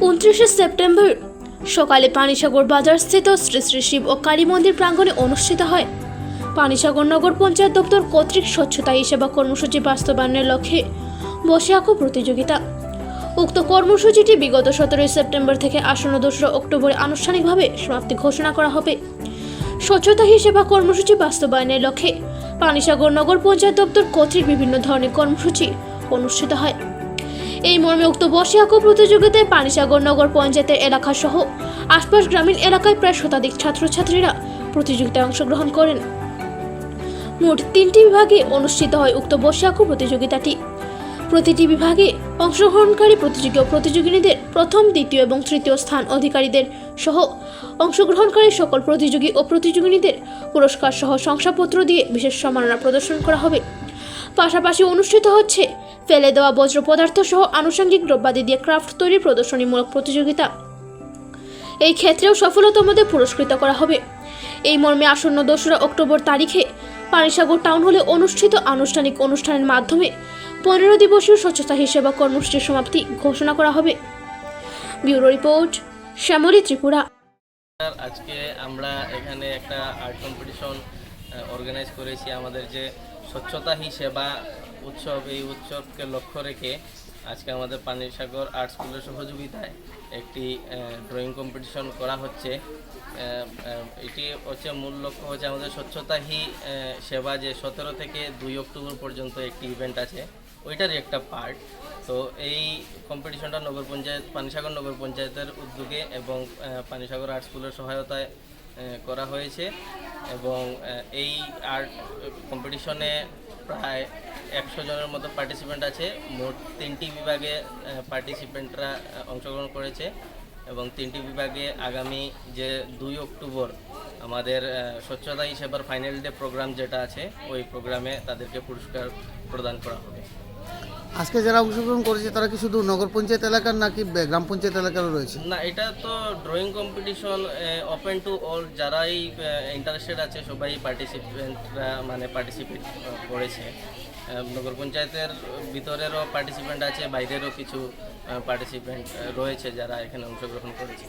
29 September সকালে পানিসাগর বাজারস্থিত শ্রী শ্রী শিব ও কালী মন্দির প্রাঙ্গণে অনুষ্ঠিত হয় পানিসাগর নগর পঞ্চায়েত দপ্তর কর্তৃক স্বচ্ছতা সেবা কর্মসূচি বাস্তবায়নের লক্ষ্যে বসে আঁকো প্রতিযোগিতা। উক্ত কর্মসূচিটি বিগত 17 সেপ্টেম্বর থেকে আসন্ন 2 অক্টোবরে আনুষ্ঠানিকভাবে সমাপ্তি ঘোষণা করা হবে। স্বচ্ছতা সেবা কর্মসূচি বাস্তবায়নের লক্ষ্যে পানিসাগর নগর পঞ্চায়েত দপ্তর কর্তৃক বিভিন্ন ধরনের কর্মসূচি অনুষ্ঠিত হয়। এই মর্মে উক্ত বসে আঁকো প্রতিযোগিতায় পানিসাগর নগর পঞ্চায়েতের এলাকা সহ আশপাশ গ্রামীণ এলাকায় প্রায় শতাধিক ছাত্রছাত্রীরা প্রতিযোগিতায় অংশগ্রহণ করেন। মোট 3টি বিভাগে অনুষ্ঠিত হয় উক্ত বসে আঁকো প্রতিযোগিতাটি। প্রতিটি বিভাগে অংশগ্রহণকারী প্রতিযোগী ও প্রতিযোগিনীদের প্রথম, দ্বিতীয় এবং তৃতীয় স্থান অধিকারীদের সহ অংশগ্রহণকারী সকল প্রতিযোগী ও প্রতিযোগিনীদের পুরস্কার সহ শংসাপত্র দিয়ে বিশেষ সম্মাননা প্রদর্শন করা হবে। পাশাপাশি অনুষ্ঠিত হচ্ছে ফেলে দেওয়া বজ্র পদার্থ সহ আনুষঙ্গিক দ্রব্যাদি দিয়ে ক্রাফট তৈরির প্রদর্শনীমূলক প্রতিযোগিতা। এই ক্ষেত্রেও সফলতমদের পুরস্কৃত করা হবে। এই মর্মে আসন্ন 2 অক্টোবর তারিখে পানিসাগর টাউন হলে অনুষ্ঠিত আনুষ্ঠানিক অনুষ্ঠানের মাধ্যমে 15 দিবসীয় স্বচ্ছতা সেবা কর্মসূচির সমাপ্তি ঘোষণা করা হবে। Bureau report, Shyamali Tripura. আজকে আমরা এখানে একটা আর্ট কম্পিটিশন অর্গানাইজ করেছি। আমাদের যে স্বচ্ছতা হি সেবা উৎসব, এই উৎসবকে লক্ষ্য রেখে আজকে আমাদের পানিসাগর আর্ট স্কুলের সহযোগিতায় একটি ড্রয়িং কম্পিটিশন করা হচ্ছে। এটি হচ্ছে মূল লক্ষ্য হচ্ছে আমাদের স্বচ্ছতা হি সেবা, যে 17 থেকে 2 অক্টোবর পর্যন্ত একটি ইভেন্ট আছে, ওইটারই একটা পার্ট। তো এই কম্পিটিশনটা নগর পঞ্চায়েত, পানিসাগর নগর পঞ্চায়েতের উদ্যোগে এবং পানিসাগর আর্ট স্কুলের সহায়তায় করা হয়েছে। এবং এই আর্ট কম্পিটিশনে প্রায় 100 জনের মতো পার্টিসিপেন্ট আছে। মোট 3টি বিভাগে পার্টিসিপেন্টরা অংশগ্রহণ করেছে এবং 3টি বিভাগে আগামী যে 2 অক্টোবর আমাদের স্বচ্ছতা সেবার ফাইনাল ডে প্রোগ্রাম যেটা আছে, ওই প্রোগ্রামে তাদেরকে পুরস্কার প্রদান করা হবে। আজকে যারা অংশগ্রহণ করেছে তারা কি শুধু নগর পঞ্চায়েত এলাকার নাকি গ্রাম পঞ্চায়েত এলাকারও রয়েছে? না, এটা তো drawing competition open to all, যারাই ইন্টারেস্টেড আছে সবাই পার্টিসিপেন্টরা পার্টিসিপেট করেছে। নগর পঞ্চায়েতের ভিতরেরও পার্টিসিপেন্ট আছে, বাইরেরও কিছু পার্টিসিপেন্ট রয়েছে যারা এখানে অংশগ্রহণ করেছে।